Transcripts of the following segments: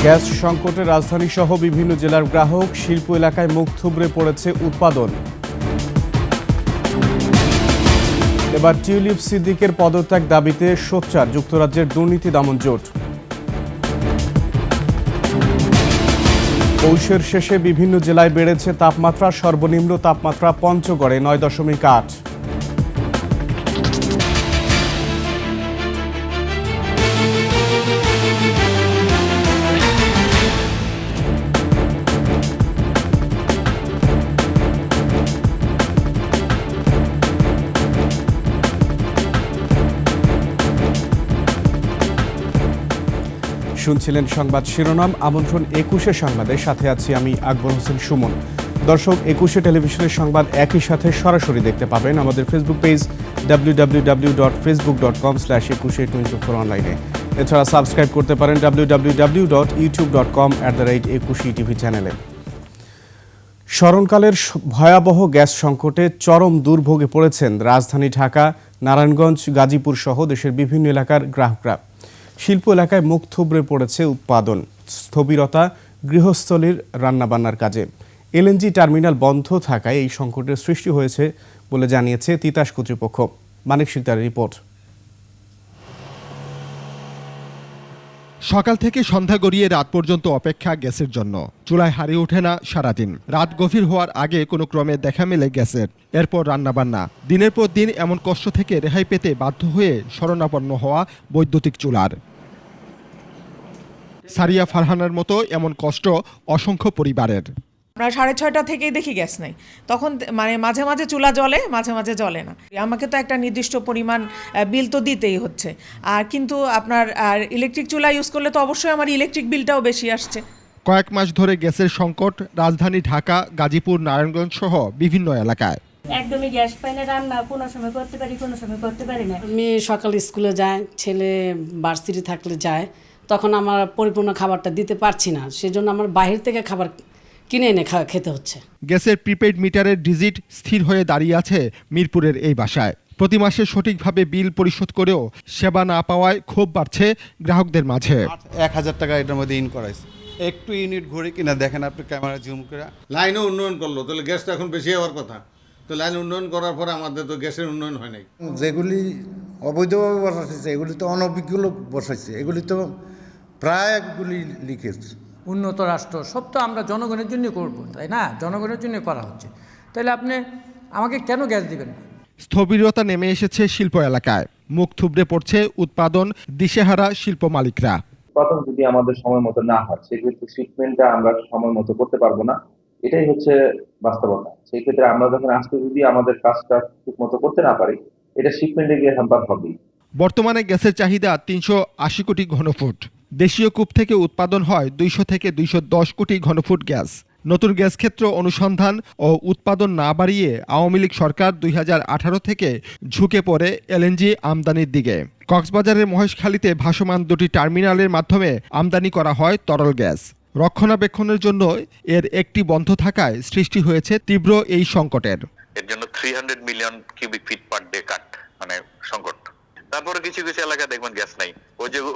Gas সংকটে রাজধানী সহ বিভিন্ন জেলার গ্রাহক শিল্প এলাকায় মুখ থুবড়ে পড়েছে উৎপাদন। এবার টিউলিপ সিদ্দিকের পদত্যাগ দাবিতে সোচ্চার যুক্তরাজ্যের দুর্নীতি দমন জোট। পৌষের শেষে বিভিন্ন জেলায় বেড়েছে তাপমাত্রা, সর্বনিম্ন তাপমাত্রা পঞ্চগড়ে 9.8। শুনছিলেন সংবাদ শিরোনাম। আমন্ত্রণ 21 সংবাদের সাথে আছি আমি আকবর হোসেন সুমন। দর্শক, 21 টেলিভিশনের সংবাদ একই সাথে সরাসরি দেখতে পাবেন আমাদের ফেসবুক পেজ www.facebook.com/2124 অনলাইনে। এছাড়া সাবস্ক্রাইব করতে পারেন www.youtube.com/21etv চ্যানেলে। স্মরণকালের ভয়াবহ গ্যাস সংকটে চরম দুর্ভোগে পড়েছেন রাজধানী ঢাকা, নারায়ণগঞ্জ, গাজীপুর সহ দেশের বিভিন্ন এলাকার গ্রাহকরা। শিল্প এলাকায় মুখ থুবড়ে পড়েছে উৎপাদন, স্থবিরতা গৃহস্থলীর রান্নাবান্নার কাজে। এলএনজি টার্মিনাল বন্ধ থাকায় এই সংকটের সৃষ্টি হয়েছে বলে জানিয়েছে তিতাস কর্তৃপক্ষ। মানিক শিকদারের রিপোর্ট। সকাল থেকে সন্ধ্যা গড়িয়ে রাত পর্যন্ত অপেক্ষা গ্যাসের জন্য। চুলায় হারিয়ে ওঠে না সারাদিন। রাত গভীর হওয়ার আগে কোনো ক্রমে দেখা মেলে গ্যাসের। এরপর রান্নাবান্না। দিনের পর দিন এমন কষ্ট থেকে রেহাই পেতে বাধ্য হয়ে শরণাপন্ন হওয়া বৈদ্যুতিক চুলার। সারিয়া ফারহানার মতো এমন কষ্ট অসংখ্য পরিবারের। প্রায় 6:30 থেকেই দেখি গ্যাস নেই। তখন মানে মাঝে মাঝে চুলা জ্বলে, মাঝে মাঝে জ্বলে না। আমাকে তো একটা নির্দিষ্ট পরিমাণ বিল তো দিতেই হচ্ছে। আর কিন্তু আপনার ইলেকট্রিক চুলা ইউজ করলে তো অবশ্যই আমার ইলেকট্রিক বিলটাও বেশি আসছে। কয়েক মাস ধরে গ্যাসের সংকট রাজধানী ঢাকা, গাজীপুর, নারায়ণগঞ্জ সহ বিভিন্ন এলাকায়। একদমই গ্যাস পাই না, রান্না কোনো সময় করতে পারি, কোনো সময় করতে পারি না। আমি সকালে স্কুলে যাই, ছেলে ভার্সিটি থাকলে যায়, তখন আমার পরিপূর্ণ খাবারটা দিতে পারছি না, সেজন্য আমার বাইরে থেকে খাবার কিনে এনে খেতে হচ্ছে। গ্যাসের প্রিপেইড মিটারের ডিজিট স্থির হয়ে দাঁড়িয়ে আছে মিরপুরের এই বাসায়। প্রতি মাসে সঠিকভাবে বিল পরিশোধ করেও সেবা না পাওয়ায় ক্ষোভ বাড়ছে গ্রাহকদের মাঝে। 1000 টাকা এটার মধ্যে ইন করাইছে। একটু ইউনিট ঘুরে কিনা দেখেন আপনি, ক্যামেরা জুম করে। লাইনও উন্নয়ন করলো, তাহলে গ্যাসটা এখন বেশি হওয়ার কথা। তো লাইন উন্নয়ন করার পরে আমাদের তো গ্যাসের উন্নয়ন হয় নাই। যেগুলি অবৈধভাবে বসাইছে এগুলি তো অনভিজ্ঞ লোক বসাইছে, এগুলি তো প্রায় একগুলি লিকেজ। উন্নত রাষ্ট্র সব তো আমরা জনগণের জন্য করব, তাই না? জনগণের জন্য করা হচ্ছে, তাহলে আপনি আমাকে কেন গ্যাস দিবেন না? স্থবিরতা নেমে এসেছে শিল্প এলাকায়। মুখ থুবড়ে পড়ছে উৎপাদন, দিশেহারা শিল্প মালিকরা। উৎপাদন যদি আমাদের সময় মতো না হয়, সেক্ষেত্রে শিপমেন্টটা আমরা সময় মতো করতে পারবো না। এটাই হচ্ছে বাস্তবতা। সেই ক্ষেত্রে আমরা যখন আজকে যদি আমাদের কাজটা ঠিক মতো করতে না পারি, এটা শিপমেন্টে গিয়ে হ্যাম্পার হবেই। বর্তমানে গ্যাসের চাহিদা 380 কোটি ঘনফুট। দেশীয় কূপ থেকে উৎপাদন হয় 200 থেকে 210 কোটি ঘনফুট গ্যাস। নতুন গ্যাস ক্ষেত্র অনুসন্ধান ও উৎপাদন না বাড়িয়ে আওয়ামী লীগ সরকার 2018 থেকে ঝুঁকে পড়ে এলএনজি আমদানির দিকে। কক্সবাজারের মহেশখালীতে ভাসমান দুটি টার্মিনালের মাধ্যমে আমদানি করা হয় তরল গ্যাস। রক্ষণাবেক্ষণের জন্য এর একটি বন্ধ থাকায় সৃষ্টি হয়েছে তীব্র এই সংকটের। এর জন্য 300 million cubic feet per day cut, মানে সংকট। তারপরে কিছু কিছু এলাকায় দেখবেন গ্যাস নাই।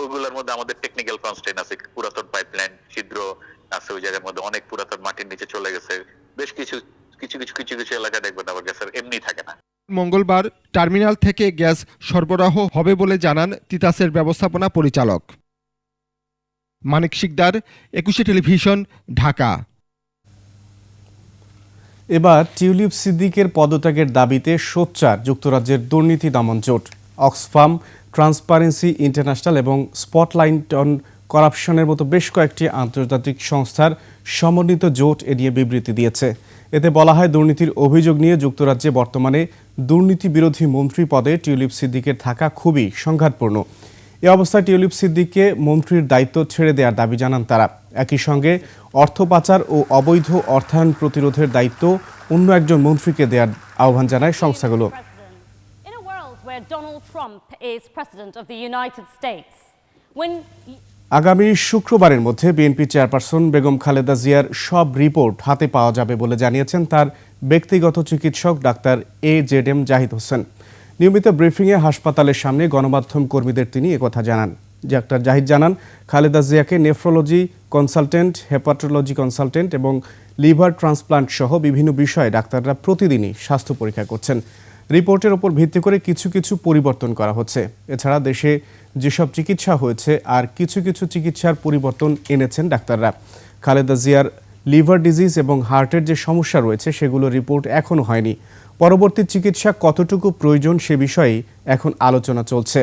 ওগুলোর মধ্যে আমাদের টেকনিক্যাল কনস্ট্রেইন আছে, পুরাতন পাইপলাইন ছিদ্র আছে, ওই জায়গার মধ্যে অনেক পুরাতন মাটির নিচে চলে গেছে। বেশ কিছু এলাকায় দেখবেন আবার গ্যাসের এমনি থাকে না। মঙ্গলবার টার্মিনাল থেকে গ্যাস সরবরাহ হবে বলে জানান তিতাসের ব্যবস্থাপনা পরিচালক। মানিক শিকদার, 21 টেলিভিশন, ঢাকা। এবার টিউলিপ সিদ্দিকের পদত্যাগের দাবিতে সোচ্চার যুক্তরাজ্যের দুর্নীতি দমন জোট। অক্সফাম, ট্রান্সপারেন্সি ইন্টারন্যাশনাল এবং স্পটলাইট অন করাপশনের মতো বেশ কয়েকটি আন্তর্জাতিক সংস্থার সমন্বিত জোট এ নিয়ে বিবৃতি দিয়েছে। এতে বলা হয়, দুর্নীতির অভিযোগ নিয়ে যুক্তরাজ্যে বর্তমানে দুর্নীতি বিরোধী মন্ত্রী পদে টিউলিপ সিদ্দিকের থাকা খুবই সংঘাতপূর্ণ। এ অবস্থায় টিউলিপ সিদ্দিককে মন্ত্রীর দায়িত্ব ছেড়ে দেওয়ার দাবি জানান তারা। একই সঙ্গে অর্থ পাচার ও অবৈধ অর্থায়ন প্রতিরোধের দায়িত্ব অন্য একজন মন্ত্রীকে দেওয়ার আহ্বান জানায় সংস্থাগুলো। আগামী শুক্রবারের মধ্যে বিএনপি চেয়ারপারসন বেগম খালেদা জিয়ার সব রিপোর্ট হাতে পাওয়া যাবে বলে জানিয়েছেন তার ব্যক্তিগত চিকিৎসক ডাক্তার AZM জাহিদ হোসেন। নিয়মিত ব্রিফিংয়ে হাসপাতালের সামনে গণমাধ্যম কর্মীদের তিনি একথা জানান। ডাক্তার জাহিদ জানান, খালেদা জিয়াকে নেফ্রোলজি কনসালটেন্ট, হেপাটোলজি কনসালটেন্ট এবং লিভার ট্রান্সপ্লান্ট সহ বিভিন্ন বিষয়ে ডাক্তাররা প্রতিদিনই স্বাস্থ্য পরীক্ষা করছেন। রিপোর্টের ওপর ভিত্তি করে কিছু কিছু পরিবর্তন করা হচ্ছে। এছাড়া দেশে যেসব চিকিৎসা হয়েছে আর কিছু কিছু চিকিৎসার পরিবর্তন এনেছেন ডাক্তাররা। খালেদা জিয়ার লিভার ডিজিজ এবং হার্টের যে সমস্যা রয়েছে সেগুলোর রিপোর্ট এখনও হয়নি। পরবর্তী চিকিৎসা কতটুকু প্রয়োজন সে বিষয়েই এখন আলোচনা চলছে।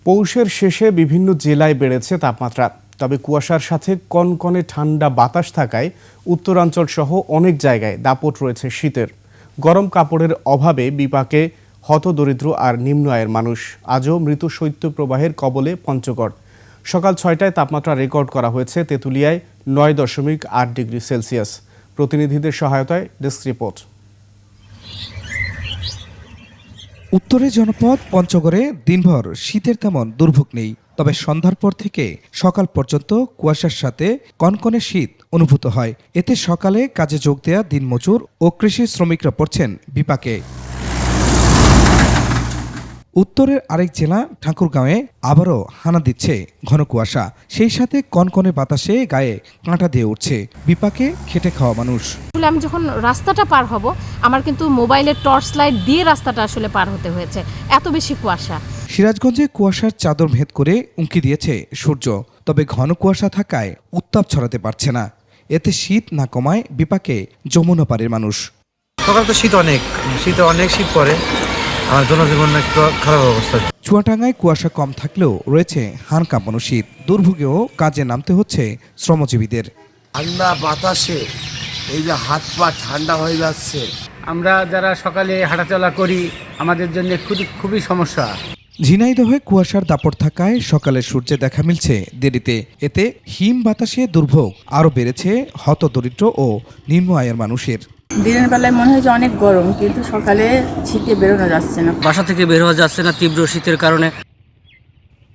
পৌষের শেষে বিভিন্ন জেলায় বেড়েছে তাপমাত্রা, তবে কুয়াশার সাথে কনকনে ঠান্ডা বাতাস থাকায় উত্তরাঞ্চল সহ অনেক জায়গায় দাপট রয়েছে শীতের। গরম কাপড়ের অভাবে বিপাকে হতদরিদ্র আর নিম্ন আয়ের মানুষ। আজও মৃত শৈত্যপ্রবাহের কবলে পঞ্চগড়। সকাল ৬টায় তাপমাত্রা রেকর্ড করা হয়েছে তেঁতুলিয়ায় ৯.৮ ডিগ্রি সেলসিয়াস। প্রতিনিধিদের সহায়তায় ডেস্ক রিপোর্ট। উত্তরের জনপদ পঞ্চগড়ে দিনভর শীতের তেমন দুর্ভোগ নেই, তবে সন্ধ্যার পর থেকে সকাল পর্যন্ত কুয়াশার সাথে কনকনে শীত অনুভূত হয়। এতে সকালে কাজে যোগ দেয়া দিনমজুর ও কৃষি শ্রমিকরা পড়ছেন বিপাকে। উত্তরের আরেক জেলা ঠাকুরগাঁওয়ে আবারও হানা দিচ্ছে ঘন কুয়াশা, সেই সাথে কনকনে বাতাসে গায়ে কাঁটা দিয়ে উঠছে। বিপাকে খেটে খাওয়া মানুষ। আমি যখন রাস্তাটা পার হব, আমার কিন্তু মোবাইলের টর্চ লাইট দিয়ে রাস্তাটা আসলে পার হতে হয়েছে, এত বেশি কুয়াশা। সিরাজগঞ্জে কুয়াশার চাদর ভেদ করে উঁকি দিয়েছে সূর্য, তবে ঘন কুয়াশা থাকায় উত্তাপ ছড়াতে পারছে না। এতে শীত না কমায় বিপাকে যমুনা পাড়ের মানুষ। সকাল তো শীতে অনেক শীত পড়ে, আর জনজীবন একটু খারাপ অবস্থা। চুয়াডাঙ্গায় কুয়াশা কম থাকলেও রয়েছে হাড় কাঁপানো শীত। দুর্ভোগেও কাজে নামতে হচ্ছে শ্রমজীবীদের। ঠান্ডা বাতাসে এই যে হাত পা ঠান্ডা হয়ে যাচ্ছে। আমরা যারা সকালে হাঁটাচলা করি, আমাদের জন্য খুবই সমস্যা। ঝিনাইদহে কুয়াশার দাপট থাকায় সকালে সূর্যে দেখা মিলছে দেরিতে। এতে হিম বাতাসে দুর্ভোগ আরও বেড়েছে হতদরিদ্র ও নিম্ন আয়ের মানুষের। দিনের বেলায় মনে হয় যে অনেক গরম, কিন্তু সকালে শীতে বেরোনো যাচ্ছে না, বাসা থেকে বের হওয়া যাচ্ছে না তীব্র শীতের কারণে।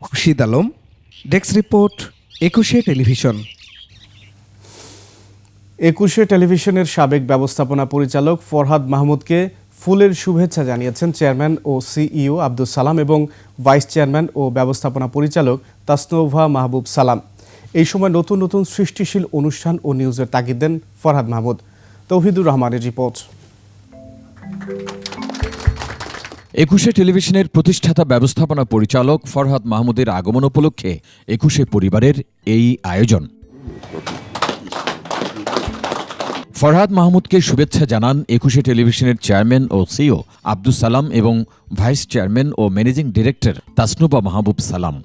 খুরশিদ আলম, ডেস্ক রিপোর্ট, ২১শে টেলিভিশন। ২১শে টেলিভিশনের সাবেক ব্যবস্থাপনা পরিচালক ফরহাদ মাহমুদকে ফুলের শুভেচ্ছা জানিয়েছেন চেয়ারম্যান ও সিইও আব্দুস সালাম এবং ভাইস চেয়ারম্যান ও ব্যবস্থাপনা পরিচালক তাসনোভা মাহবুব সালাম। এই সময় নতুন নতুন সৃষ্টিশীল অনুষ্ঠান ও নিউজের তাগিদ দেন ফরহাদ মাহমুদ। তৌহিদুর রহমানের রিপোর্ট। ২১শে টেলিভিশনের প্রতিষ্ঠাতা ব্যবস্থাপনা পরিচালক ফরহাদ মাহমুদের আগমন উপলক্ষে ২১শে পরিবারের এই আয়োজন। ফরহাদ মাহমুদকে শুভেচ্ছা জানান ২১শে টেলিভিশনের চেয়ারম্যান ও সিইও আব্দুস সালাম এবং ভাইস চেয়ারম্যান ও ম্যানেজিং ডিরেক্টর তাসনুবা মাহবুব সালাম।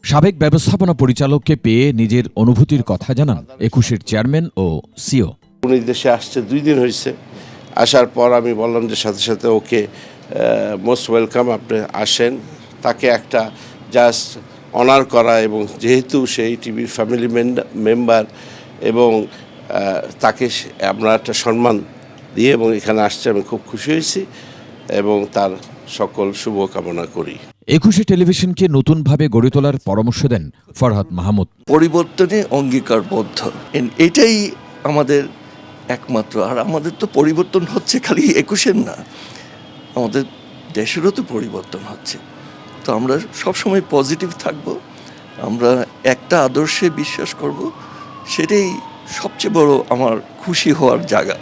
সাবেক ব্যবস্থাপনা পরিচালককে পেয়ে নিজের অনুভূতির কথা জানান ২১শে চেয়ারম্যান ও সিইও। উনি দেশে আসছে 2 দিন হয়েছে। আসার পর আমি বললাম যে সাথে সাথে ওকে মোস্ট ওয়েলকাম, আপনি আসেন। তাকে একটা জাস্ট অনার করা, এবং যেহেতু সেই টিভির ফ্যামিলি মেম্বার এবং তাকে আমরা একটা সম্মান দিয়ে এবং এখানে আসছে, আমি খুব খুশি হয়েছি এবং তার সকল শুভকামনা করি। ২১শে টেলিভিশনকে নতুনভাবে গড়ে তোলার পরামর্শ দেন ফরহাদ মাহমুদ। পরিবর্তনে অঙ্গীকারবদ্ধ, এটাই আমাদের একমাত্র। আর আমাদের তো পরিবর্তন হচ্ছে খালি ২১-এর না, আমাদের দেশেরও তো পরিবর্তন হচ্ছে। তো আমরা সবসময় পজিটিভ থাকব, আমরা একটা আদর্শে বিশ্বাস করব, সেটাই সবচেয়ে বড় আমার খুশি হওয়ার জায়গা।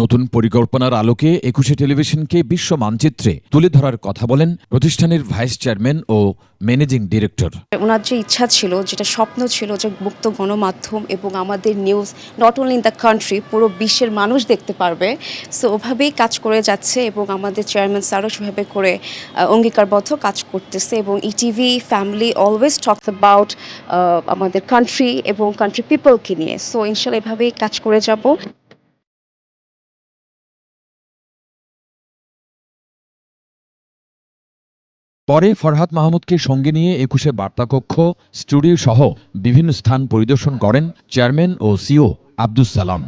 নতুন পরিকল্পনার আলোকে ২১শে টেলিভিশনকে বিশ্ব মানচিত্রে তুলে ধরার কথা বলেন প্রতিষ্ঠানের ভাইস চেয়ারম্যান ও ম্যানেজিং ডিরেক্টর। ওনার যে ইচ্ছা ছিল, যেটা স্বপ্ন ছিল, যে মুক্ত গণমাধ্যম এবং আমাদের news not only in the country, পুরো বিশ্বের মানুষ দেখতে পারবে। সো ওভাবেই কাজ করে যাচ্ছে এবং আমাদের চেয়ারম্যান স্যারও সেভাবে করে অঙ্গীকারবদ্ধ কাজ করতেছে। এবং ETV family always talks about আমাদের কান্ট্রি এবং কান্ট্রি পিপলকে নিয়ে। সো ইনশাল্লাহ এভাবেই কাজ করে যাব। পরে ফরহাদ মাহমুদকে সঙ্গে নিয়ে ২১শে বার্তাকক্ষ, স্টুডিও সহ বিভিন্ন স্থান পরিদর্শন করেন চেয়ারম্যান ও সিইও আব্দুস সালাম।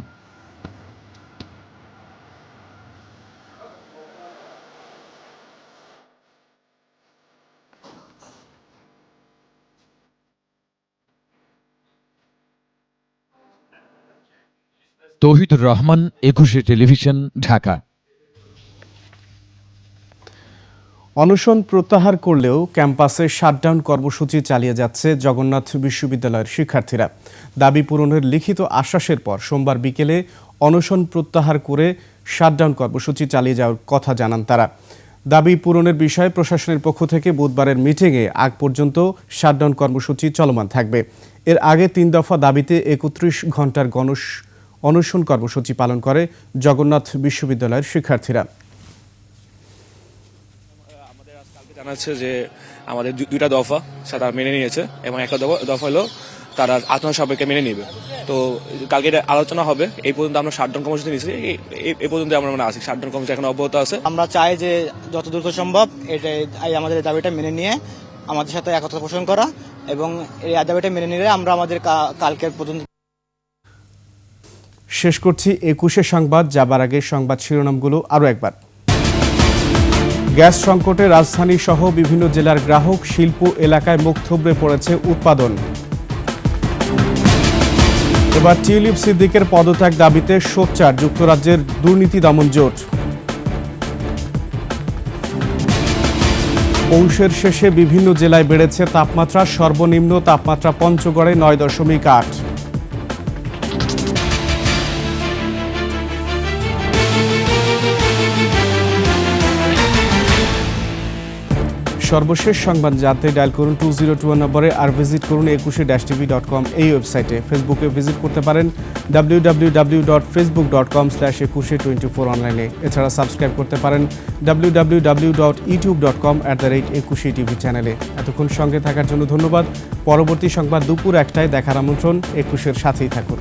তৌহিদুর রহমান, একুশে টেলিভিশন, ঢাকা। অনশন প্রত্যাহার করলেও ক্যাম্পাসে শাটডাউন কর্মসূচি চালিয়ে যাচ্ছে জগন্নাথ বিশ্ববিদ্যালয়ের শিক্ষার্থীরা। দাবি পূরণের লিখিত আশ্বাসের পর সোমবার বিকেলে অনশন প্রত্যাহার করে শাটডাউন কর্মসূচি চালিয়ে যাওয়ার কথা জানান তারা। দাবি পূরণের বিষয়ে প্রশাসনের পক্ষ থেকে বুধবারের মিটিংয়ে আগ পর্যন্ত শাটডাউন কর্মসূচি চলমান থাকবে। এর আগে 3 দফা দাবিতে 31 ঘন্টার অনশন কর্মসূচি পালন করে জগন্নাথ বিশ্ববিদ্যালয়ের শিক্ষার্থীরা। জানাচ্ছে যে আমাদের 2টা দফা সেটা মেনে নিয়েছে এবং একটা দফা হলো তারা আত্মসাপেক্ষে মেনে নেবে। তো কালকে আলোচনা হবে। এই পর্যন্ত আমরা শাটডাউন কর্মসূচি নিয়েছি, এই পর্যন্ত আমরা আছি। শাটডাউন কর্মসূচি এখন অব্যাহত আছে। আমরা চাই যে যত দ্রুত সম্ভব এটাই আমাদের দাবিটা মেনে নিয়ে আমাদের সাথে একতা পোষণ করা এবং এই দাবিটা মেনে নিলে আমরা আমাদের কালকের পর্যন্ত। শেষ করছি 21 সংবাদ। যাবার আগে সংবাদ শিরোনামগুলো আরও একবার। গ্যাস সংকটে রাজধানী সহ বিভিন্ন জেলার গ্রাহক শিল্প এলাকায় মুখ থুবড়ে পড়েছে উৎপাদন। এবার টিউলিপ সিদ্দিকের পদত্যাগ দাবিতে সোচ্চার যুক্তরাজ্যের দুর্নীতি দমন জোট। পৌষের শেষে বিভিন্ন জেলায় বেড়েছে তাপমাত্রা, সর্বনিম্ন তাপমাত্রা পঞ্চগড়ে 9.8। সর্বশেষ সংবাদ জানতে ডায়াল করুন 2021 নম্বরে, আর ভিজিট করুন ekushe-tv.com এই ওয়েবসাইটে। ফেসবুকে ভিজিট করতে পারেন www.facebook.com/ekushe24 অনলাইনে। এছাড়া সাবস্ক্রাইব করতে পারেন www.youtube.com/ekushe-tv চ্যানেলে। এতক্ষণ সঙ্গে থাকার জন্য ধন্যবাদ। পরবর্তী সংবাদ দুপুর 1টায় দেখার আমন্ত্রণ। একুশের সাথেই থাকুন।